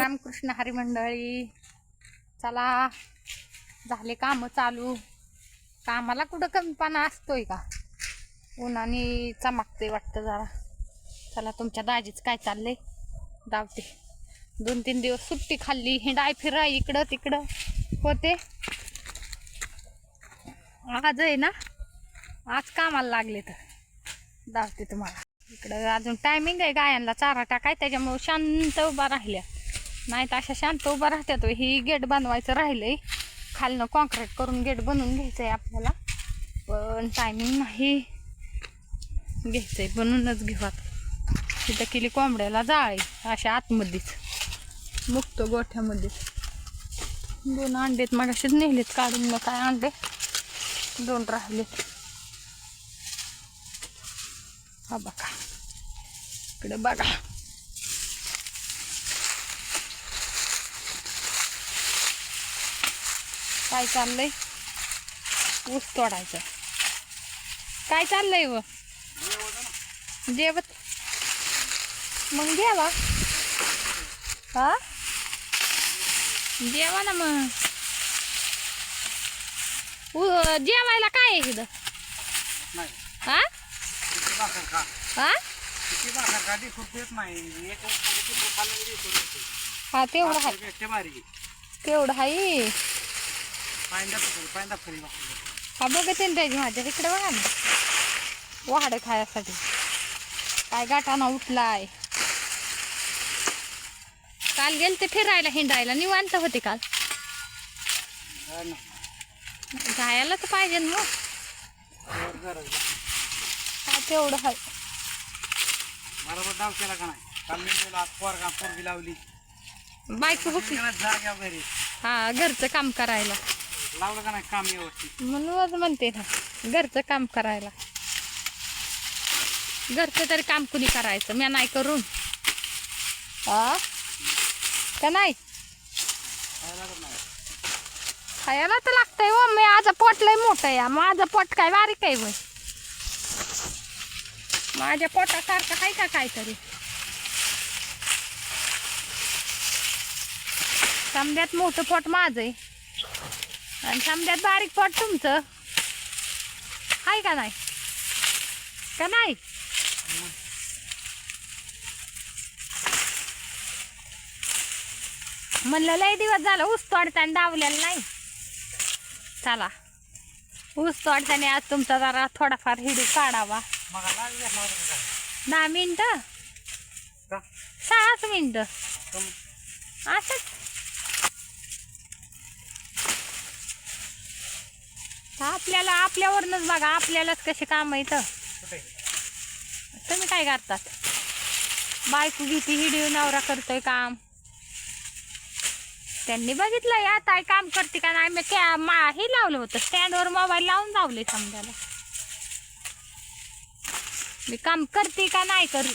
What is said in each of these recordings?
रामकृष्ण हरी मंडळी, चला झाले काम चालू. कामाला कुठं कमीपणा असतोय का? उन्हाने चमकते वाटतं जरा. चला तुमच्या दाजीच काय चाललंय दावते. 2-3 दिवस सुट्टी खाल्ली, हिंडाय फिराय इकडं तिकडं होते. आज आहे ना, आज कामाला लागले तर दावते तुम्हाला. इकडं अजून टायमिंग आहे गायांना चारा टाकाय, त्याच्यामुळे शांत उभा राहिल्या. नाही तर अशा शांत उभा राहत्यात. ही गेट बनवायचं राहिलंय, खालनं कॉन्क्रीट करून गेट बनवून घ्यायचंय आपल्याला, पण टायमिंग नाही. घ्यायचंय बनवूनच घेऊ. आता तिथं केली कोंबड्याला जाळी अशा आतमध्येच मुक्त गोठ्यामध्ये. 2 अंडेत मगाशीच नेलेत काढून. मग काय अंडे 2 राहिलेत. हा बघा इकडे बघा. काय चाललंय? ऊस तोडायचं. काय चाललंय व जेवत? मग जेवा. हा जेवा ना मग. जेवायला काय आहे इथं? हा हा हा तेवढं आहे, तेवढं आहे. हा बघते ना त्याची माझ्या इकडे बघा ना, वाहाड खायासाठी काय गाठाना उठलाय. काल गेलते फिरायला हिंडायला, निवांत होते काल. जायला तर पाहिजे मग. हा तेवढं आहे. बायको होती हा घरचं काम करायला लावलं का नाही काम व्यवस्थित, म्हणूनच म्हणते ना घरचं काम करायला. घरचं तरी काम कुणी करायचं, मी नाही करून. हा का नाही खायला तर लागतंय हो. मी माझं पोट लय मोठं आहे, माझं पोट काय बारीक आहे वय? माझ्या पोटासारखं आहे का काहीतरी? समद्यात मोठं पोट माझं आहे आणि समद्यात बारीक पोट तुमचं आहे का नाही? का नाही? म्हणलं लय दिवस झालं ऊस तोडताना डावलेला नाही. चला ऊस तोडताना आज तुमचा जरा थोडाफार हिडू काढावा. 10 मिनिटं 6 मिनिटं असंच. आपल्याला आपल्यावरनच बघा, आपल्यालाच कसे काम येतं. तुम्ही काय करतात? बायको घेती हिडीव, नवरा करतोय काम. त्यांनी बघितलं या ताई काम करते का नाही. मी हे लावलं होतं स्टँडवर, मोबाईल लावून लावले समजायला. मी काम करते का नाही करू.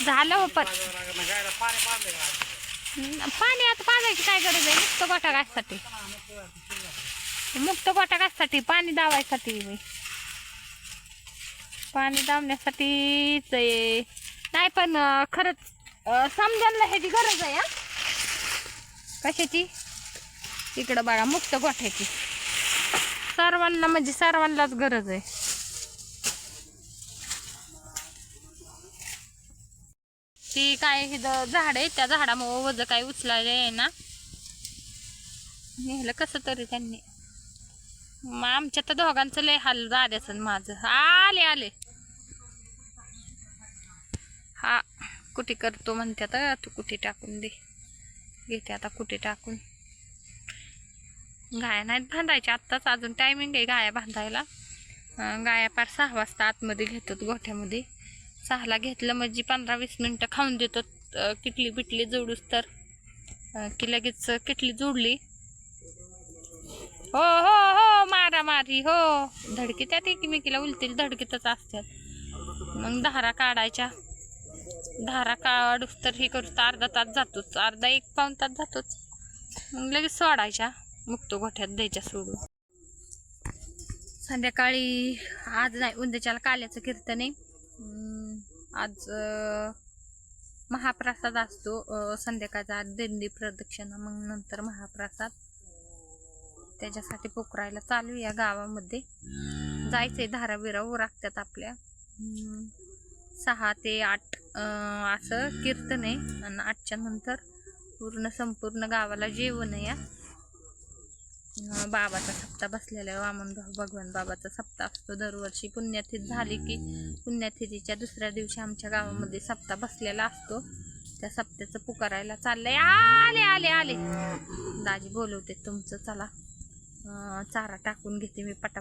झालं हो. पण पाणी आता पाजायची काय गरज आहे? मुक्त गोठा घाससाठी, मुक्त गोठा घाससाठी पाणी दावायसाठी, पाणी दावण्यासाठीच आहे. नाही पण खरंच समजायला ह्याची गरज आहे. कशाची? इकडं बघा मुक्त गोठ्याची सर्वांना, म्हणजे सर्वांनाच गरज आहे. ती काय इथं झाड आहे, त्या झाडामुळे वज काय उचलायला आहे ना, नेलं कसं तरी त्यांनी. मग आमच्या तर दोघांचं लय हाल झाल्याचं. माझं आले आले हा कुठे करतो म्हणतात. तू कुठे टाकून दे, घेते आता कुठे टाकून. गाया नाहीत बांधायच्या आत्ताच, अजून टायमिंग आहे गाया बांधायला. गाया पार 6 वाजता आतमध्ये घेतात गोठ्यामध्ये. 6ला घेतलं म्हणजे 15-20 मिनटं खाऊन देतो. किटली बिटली जोडूस तर की लगेच किटली जोडली. हो हो हो मारामारी हो, धडकी त्यात एकमेकीला उलतील धडकीतच असतात. मग धारा काढायच्या. धारा काढूस तर हे करूस तर अर्धा तास जातोच, अर्धा-1 पाऊण तास जातोच. मग लगेच सोडायच्या, मुक्त गोठ्यात द्यायच्या सोडून. संध्याकाळी आज नाही उद्याच्याला काल्याचं कीर्तन आहे. आज महाप्रसाद असतो संध्याकाळचा दिंडी प्रदक्षिणा, मग नंतर महाप्रसाद. त्याच्यासाठी पोखरायला चालू या गावामध्ये जायचंय. धाराविरा उरकतात आपल्या 6 ते 8 असं कीर्तन आहे. आणि 8च्या नंतर संपूर्ण गावाला जेवण या. बाबाचा सप्ताह बसलेला आहे. वामनभाऊ भगवान बाबाचा सप्ताह असतो दरवर्षी. पुण्यतिथी झाली की पुण्यतिथीच्या दुसऱ्या दिवशी आमच्या गावामध्ये सप्ताह बसलेला असतो. त्या सप्त्याचं पुकारायला चाललंय. आले आले आले दाजी बोलवते तुमचं. चला चारा टाकून घेते मी पटा.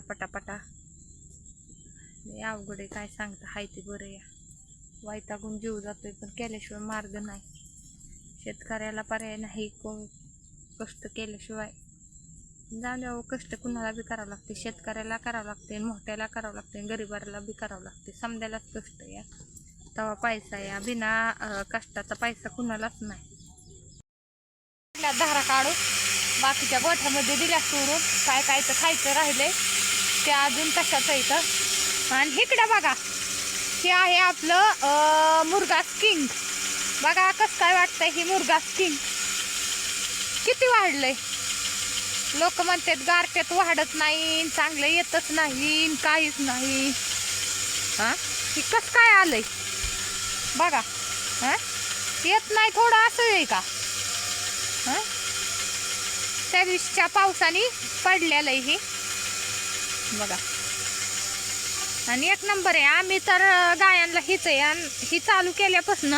अवघड आहे, काय सांगता. हाय ते बरं या. वैतागून जीव जातोय, पण केल्याशिवाय मार्ग नाही. शेतकऱ्याला पर्याय नाही. कष्ट केल्याशिवाय झाल्यावर कष्ट कुणाला बी करावं लागते. शेतकऱ्याला करावं लागते, मोठ्याला करावं लागते, गरीबाला बी करावं लागते. समजायलाच कष्ट या. तेव्हा पैसा या. बिना कष्टाचा पैसा कुणालाच नाही. धारा काढून बाकीच्या गोठ्यामध्ये दिल्या सोडून. काय तर खायचं राहिले ते अजून कशाचं इथं. आणि इकडं बघा, हे आहे आपलं मुर्गास किंग. बघा कसं काय वाटतंय. ही मुर्गास किंग किती वाढलंय. लोक म्हणतात गारट्यात वाढत नाही, चांगलं येतच नाही, काहीच नाही. ही कसं काय आलंय बघा. येत नाही थोडं असं आहे का. त्या दिवशीच्या पावसाने पडलेलं आहे हे बघा. आणि 1 नंबर आहे. आम्ही तर गायांना हीच आहे. आणि ही चालू केल्यापासून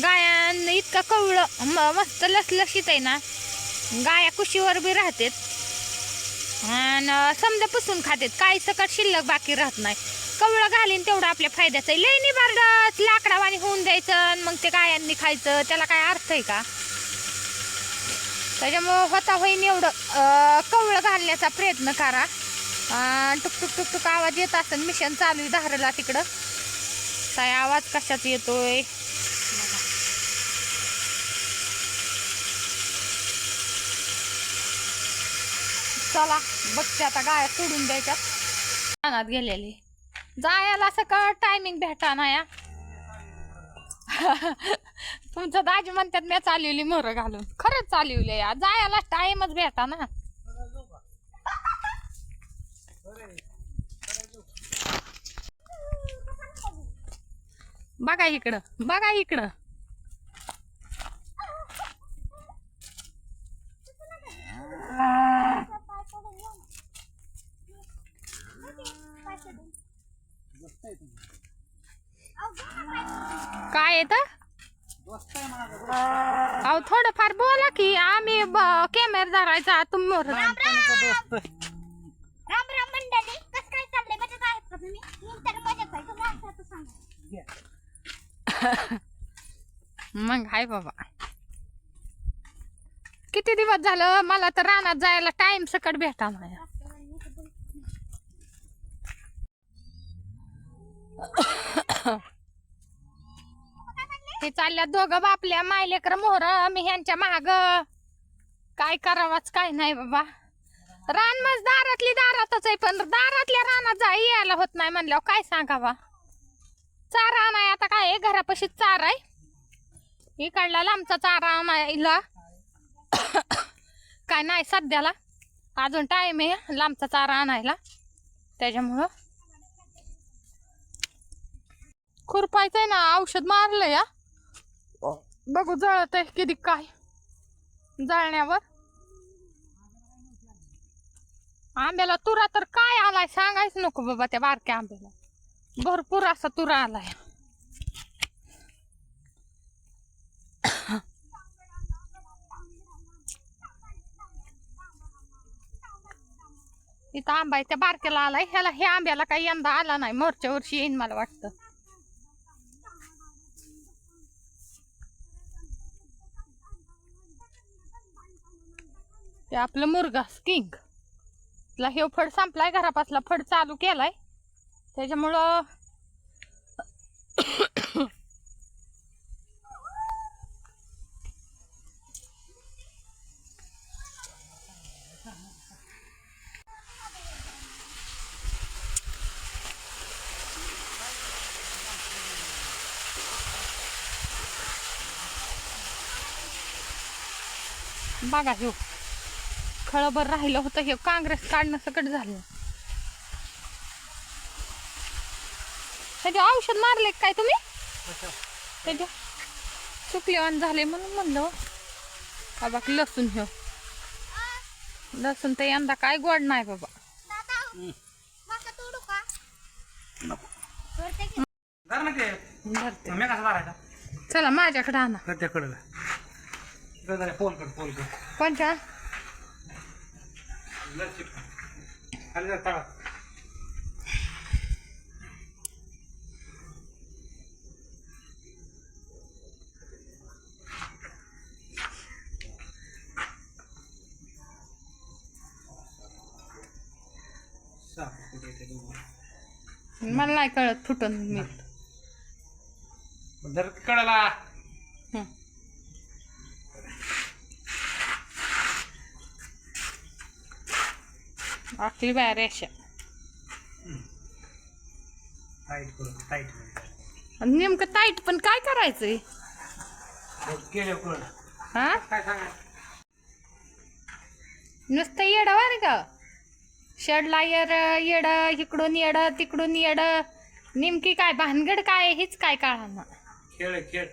गायांना इतकं कवळं मस्त लसलशीत आहे ना. गाया कुशीवर बी राहतात आणि समजा पुसून खातात. काही सकट शिल्लक बाकी राहत नाही. कवळं घालीन तेवढं आपल्या फायद्याचं आहे. लई निबारडत लाकडावानी होऊन द्यायचं मग ते गायांनी खायचं, त्याला काय अर्थ आहे का. त्याच्यामुळं होता होईन एवढं कवळं घालण्याचा प्रयत्न करा. टुक आवाज येत असेल. मिशन चालू आहे धारला तिकडं. काय आवाज कशाच येतोय. चला बघते आता. गाया सोडून द्यायच्यात. रानात गेलेली जायला सकाळ टायमिंग भेटा ना या. तुमचं दाजी म्हणतात मी चालवली मोर घालून. खरंच चालवले या. जायला टाइमच भेटा ना. बघा इकडं, बघा इकडं. काय येत अहो थोडंफार बोला की. आम्ही कॅमेरा धरायचा तुम्ही मोर. राम राम मंडळी, कसं काय चाललंय? मजेत आहेत का तुम्ही? मी तर मजेत आहे. तुम्ही असं सांगा. मग हाय बाबा. किती दिवस झालं मला तर रानात जायला टाइम सकट भेटा नाही. हे चालल्या दोघं बापल्या मायलेकर मोहर. मी ह्यांच्या महाग काय करावाच काय नाही बाबा. रान मज दारातली दारातच आहे, पण दारातल्या रानात यायला होत नाही म्हणल्यावर काय सांगावा. चारा नाही आता काय आहे, घरापाशी चारा आहे. इकडला लांबचा चारा आणायला काय नाही सध्याला. अजून टाइम आहे लांबचा चारा आणायला. त्याच्यामुळं खुरपायचंय ना. औषध मारलंय या. बघू जळत आहे किती काय. जळण्यावर आंब्याला तुरा तर काय आलाय सांगायच नको बाबा. त्या बारक्या आंब्याला भरपूर असा तुरा आलाय. इथं आंबा आहे त्या बारक्याला आलाय. ह्याला ह्या आंब्याला काही यंदा आला नाही. मोरच्या वर्षी येईन मला वाटतं. ते आपलं मुर्गास किंग ला हे फड संपलाय. घरापासला फड चालू केलाय. त्याच्यामुळं बघा ह्यो खळभर राहिलं होतं हे काँग्रेस काढणं सकट झालं. त्याचे औषध मारले काय तुम्ही? त्याच्या चुकले ऑन झाले म्हणून म्हणलं. हा बघ लसूण ह्यो लसूण तर यंदा काय गोड नाही बाबा. दादा मका तोडू का? नको. तोडते की? धर ना ते. धरते. मी कसा मारायचा? चला माझ्याकडे आणा. तर त्याकडं इकडं जरा फोन कर. कोणच्या? खाली जरा तळा. मला नाही कळत फुटून मी. धर कळला. आखली बाहेर रेषा टाईट आणि नेमकं टाईट पण काय करायचंय? केलं कळ. हा काय सांगा? नुसतं येडं वर का शेडला येड इकडून येड तिकडून येड नेमकी काय भानगड काय हीच काय कळाना. खेळ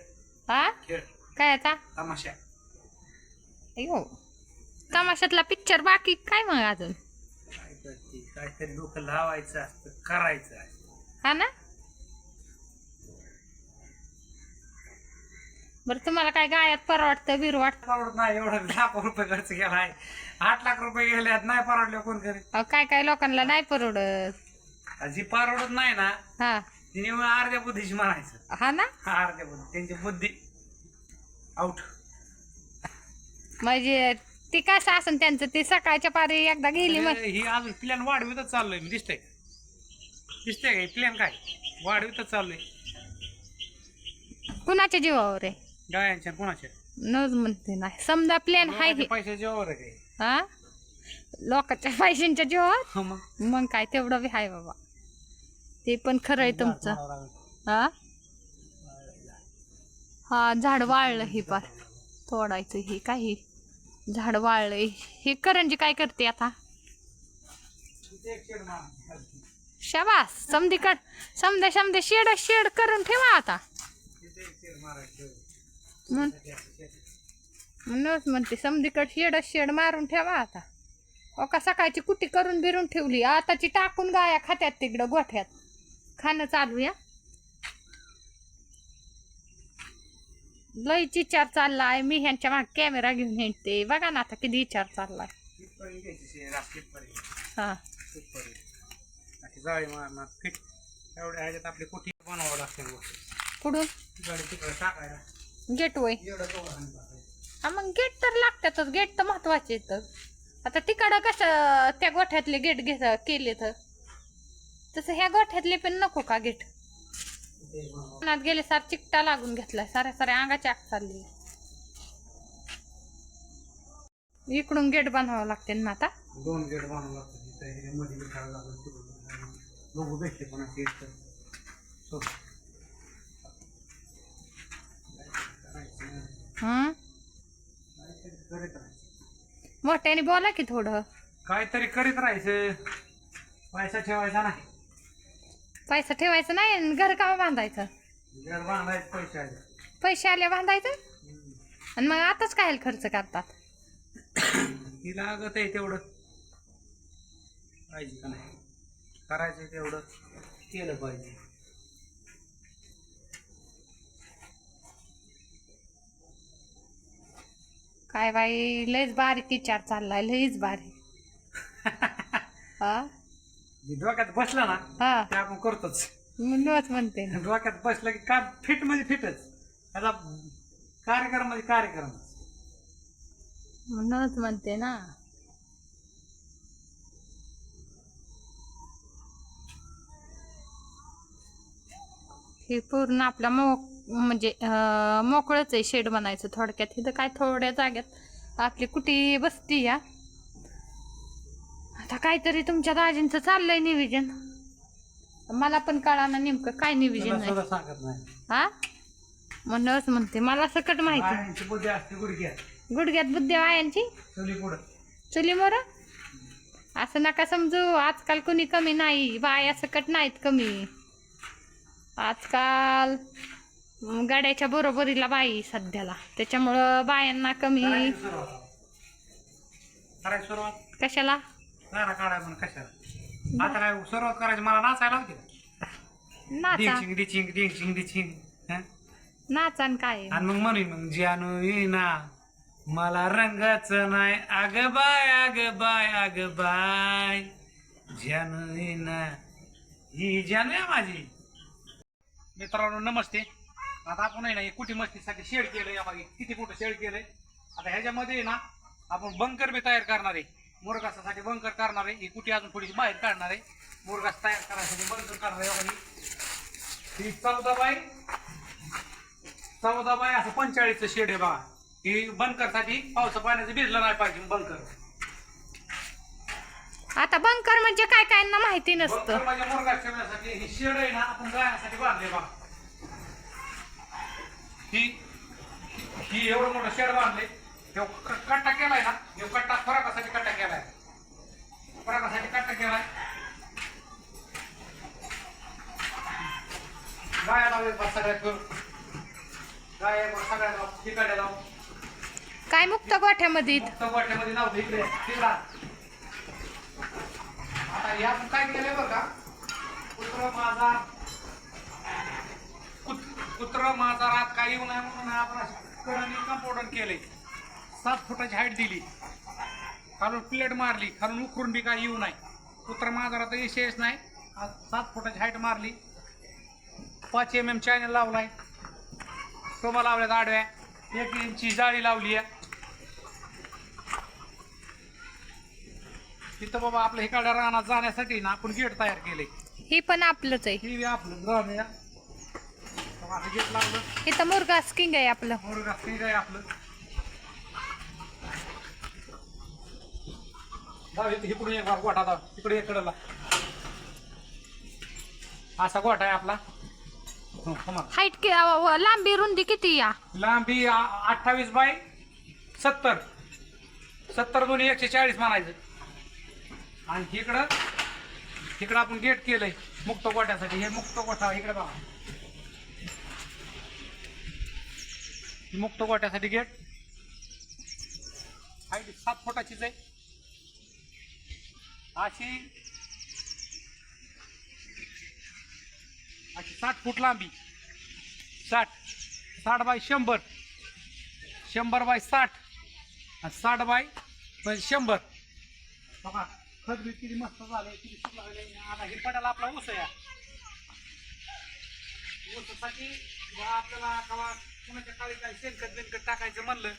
हा खेळ काय आता तमाशा. अयो तमाशातला पिक्चर बाकी काय मग अजून? काय करते? काहीतरी डोकं लावायचं असतं, करायचं असतं. हा ना. बरं तुम्हाला काय गायात परवडतं बिरवाटतं? परवडत नाही. एवढं लाख रुपये खर्च केलाय. 8 लाख रुपये गेले नाही परवडले कोण करेल? अहो काय काय लोकांना नाही परवडत. जी परवडत नाही ना हा तिने मग अर्ध्या बुद्धीची म्हणायचं. हा ना. अर्ध्या बुद्धी त्यांची बुद्धी आउट. म्हणजे ती कसं असन त्यांचं ते सकाळच्या पारी एकदा गेली मग. ही अजून प्लॅन वाढवितच चाललोय मी. दिसतंय का प्लॅन काय वाढवितच चाललोय? कुणाच्या जीवावर आहे? गायांच्या कोणाच्या? नच म्हणते नाही समजा प्लॅन हाय हे. पैशाच्या जीवावर आहे काय? हा लोकांच्या पैशांच्या जीवावर हो मग. मग काय तेवढं बी हाय बाबा. ते पण खरं आहे तुमचं. हा हा झाड वाळलं हे पार तोडायचं. हे काही झाड वाळलंय. हे करंजी काय करते आता? शाबास समजा शेड करून ठेवा आता. म्हणूनच म्हणते समधीकडे शेड मारून ठेवा आता. ओ का सकाळची कुटी करून बिरून ठेवली आताची टाकून गाया खात्यात तिकडं गोठ्यात खाणं चालू या. लईच विचार चाललाय. मी ह्यांच्या मागे कॅमेरा घेऊन हिंडते बघा ना आता किती विचार चाललाय. हा जाळी मारणार फिट एवढ्या ह्याच्यात आपली कुठी बनवावं लागते. कुठून गाडी तिकडे टाकायला गेट वय. हा मग गेट तर लागतातच. गेट तर महत्वाचे तर. आता तिकडं कसं त्या गोठ्यातले गेट केले तर तसं ह्या गोठ्यातले पण नको का गेट? मनात गेले सार चिकटा लागून घेतलाय. साऱ्या अंगाची आग चालली. इकडून गेट बनवावं लागते ना आता. 2 गेट बनवावं लागतं. मध्ये बघू भेटते कोणाची मोठ्याने बोला की थोडं. काहीतरी करीत राहायचं. पैसा ठेवायचा नाही. पैसा ठेवायचा नाही आणि घर का बांधायचं? घर बांधायचं पैसे आले. पैसे आले बांधायचं आणि मग आताच काय खर्च करतात? ही लागत आहे तेवढं पाहिजे का नाही? करायचं तेवढं केलं पाहिजे. काय बाई लयच बारीक विचार चाललाय. लयच बारीक. हा डोक्यात बसलं ना हा ते आपण करतोच. म्हणूनच म्हणते ना. डोक्यात बसलं की काम फिट म्हणजे फिटच. त्याचा कार्यक्रम म्हणजे कार्यक्रम. म्हणूनच म्हणते ना. हे पूर्ण आपल्या म्हणजे मोकळंच आहे शेड बनायचं थोडक्यात. इथं काय थोड्या जाग्यात आपली कुटी बसती या. आता काहीतरी तुमच्या दाजींचं चाललंय नियोजन. मला पण कळाना नेमकं काय नियोजन आहे. सांगत नाही. हा म्हणूनच म्हणते मला सकट माहिती. बुद्धी असते गुडघ्यात. गुडघ्यात बुद्धी आयांची चुली पुढं चुलीमोर असं नका समजू. आजकाल कोणी कमी नाही, बाया सकट नाहीत कमी. आजकाल गाड्याच्या बरोबरीला बाई सध्याला, त्याच्यामुळं बायांना कमी. करायची सुरुवात कशाला गाणं काढाय म्हणून कशाला आता काय सुरुवात करायची मला नाचायला होती नाचा डिंचिंग डिचिंग डिंचिंग डिचिंग नाचान काय आणि मग म्हणून मग जानू येईना मला रंगाच नाही अग बाय अग बाय अग बाय जानू येईना ही जानू आहे माझी. मित्रांनो नमस्ते. आता आपण आहे ना कुठे मस्तीसाठी शेड केलंय आम्हाला किती कुठं शेड केलंय. आता ह्याच्यामध्ये ना आपण बंकर बी तयार करणार आहे, मुरगासाठी बंकर करणार आहे. ही कुठे अजून थोडीशी बाहेर काढणार आहे, मुरगास तयार करण्यासाठी बंकर करणार आहे. ही 14 बाय असं 45चं शेड आहे बघा. ही बंकरसाठी पावसा पाण्याचं भिजलं नाही पाहिजे बंकर. आता बंकर म्हणजे काय काय ना माहिती नसतं. बंकर म्हणजे मुरगा ठेवण्यासाठी ही शेड आहे ना आपण गाण्यासाठी बांधले बघा. ही एवढं मोठं शेड बांधले. कट्टा केलाय ना, हे कट्टा फरकासाठी कट्टा केलाय, फरकासाठी कट्टा केलाय. गाया लावले सगळ्यात गाय सगळ्या लाव तिकडे लाव काय मुक्त गोठ्यामध्ये गोठ्यामध्ये लावतो इकडे तिकडा. आता हे आपण काय केलंय बरं का, कुत्र माझा रात काही येऊ नये म्हणून आपण कंपाऊंडर केलंय. 7 फुटाची हाईट दिली, खालून प्लेट मारली, खालून उकरून बी काय येऊ नये. कुत्र माझा तर विषयच नाही. 7 फुटाची हाईट मारली, 5 mm चॅनल लावलाय, टोमा लावल्यात आडव्या, 1 इंची जाळी लावली आहे. तिथं बाबा आपलं इकडल्या रानात जाण्यासाठी ना आपण गेट तयार केले. ही पण आपलंच आहे. ही आपलं रान आहे. गेट लावलं, इथं मुरगा स्किंग आहे आपलं. मुरगा ठीक आहे आपलं. इकडून एक गोठा दाव, इकडे एक कडला असा गोठा आहे आपला. हाईट लांबी रुंदी किती या? लांबी 28 बाय 70, 70 दोन्ही 140 म्हणायचं. आणि इकडं आपण गेट केलंय मुक्त गोठ्यासाठी. हे मुक्त गोठा इकडे बघा, मुक्त गोठ्यासाठी गेट. हाईट 7 फुटाचीच आहे. अशी 60 फूट लांबी, 60 बाय 100, 100 बाय 60 आणि 60 बाय 100. बघा खत बी किती मस्त झाले, किती सुट लागले. आता हे पडायला आपला ऊस आहे. ऊसासाठी आपल्याला कुणाच्या काळी काही शेणखत बिनखत टाकायचं म्हणलं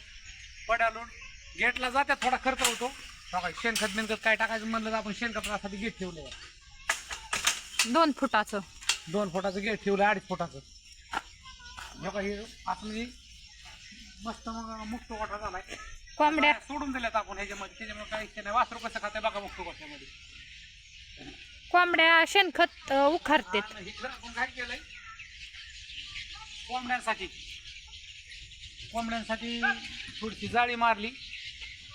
पडालून गेटला जात्यात थोडा खर्च होतो. बघा शेणखत बिनखत काय टाकायचं म्हणलं तर आपण शेणखतासाठी गेट ठेवलं. 2 फुटाचं 2 फुटाचं गेट ठेवलं, 2.5 फुटाचं. बघा हे आपण मस्त मग मुक्त गोठा झालाय. कोंबड्या सोडून दिल्यात आपण ह्याच्यामध्ये, त्याच्यामुळे काही इच्छा नाही. वासरू कसं खाते बघा मुक्त गोठ्यामध्ये. कोंबड्या शेणखत उखरतात. इकडं आपण काय केलंय कोंबड्यांसाठी थोडीशी जाळी मारली.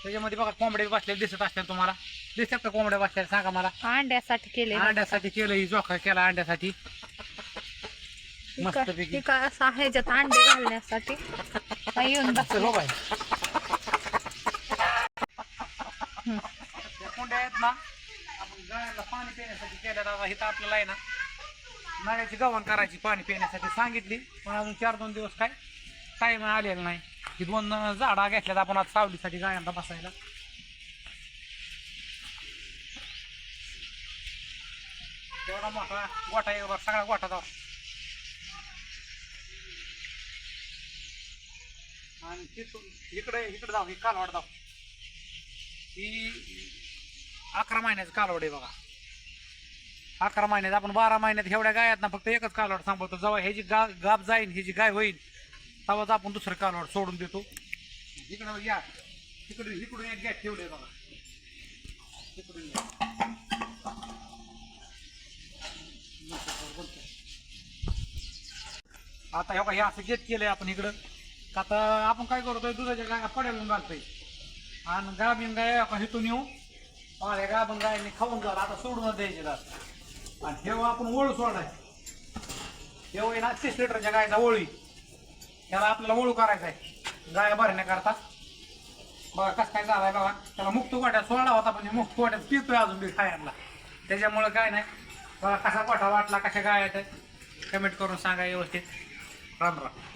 त्याच्यामध्ये बघा कोंबडे बसलेले दिसत असतात तुम्हाला. दिसतात का कोंबड्या बसलेल्या सांगा मला. अंड्यासाठी केले. अंड्यासाठी केलं, ही जोखा केला अंड्यासाठी मस्तपैकी. असा ह्याच्यात अंडे घालण्यासाठी येऊन बसलो. हो बाय कोंड्या आहेत ना आपण गायला पाणी पिण्यासाठी केल्या. दादा इथं आपल्याला आहे ना नळ्याची गव्हाण करायची पाणी पिण्यासाठी सांगितली, पण अजून 4-2 दिवस काय टाईम आलेला नाही. ही 2 झाडा घेतल्यात आपण आज सावलीसाठी गायांना बसायला. एवढा मोठा गोठा आहे, सगळा गोठा जाऊ. आणि तिथून इकडे जाऊ, ही कालवड जाऊ. ही 11 महिन्याचं कालवड आहे बघा. 11 महिन्यात आपण 12 महिन्यात एवढ्या गायात ना फक्त एकच कालवड सांभाळतो. जेव्हा ह्याची गाप जाईल, ह्याची गाय होईल, तेव्हाच आपण दुसरं कालवड सोडून देतो. इकडं या, इकडून एक गॅस ठेवले बघा. इकडून आता हे असं गेट केलंय आपण इकडं. का आता आपण काय करतोय दुधाच्या गाया पडायला घालतोय आणि गाभीन गाय आपण हिथून येऊ पाळ्या गाभीन गायने खाऊन झाला आता सोडून द्यायचे दात आणि ठेवा आपण ओळू सोडाय ठेव आहे ना 30 लिटरच्या गायचा ओळी त्याला आपल्याला ओळू करायचा आहे गाय भरण्याकरता बघा कसं काय झालाय बघा त्याला मुक्त गोट्यात सोडला होता पण मुक्त गोट्यात पितोय अजून बी खायला त्याच्यामुळे काय नाही बघा कसा गोठा वाटला कशा गाय आहेत कमेंट करून सांगा व्यवस्थित राम राम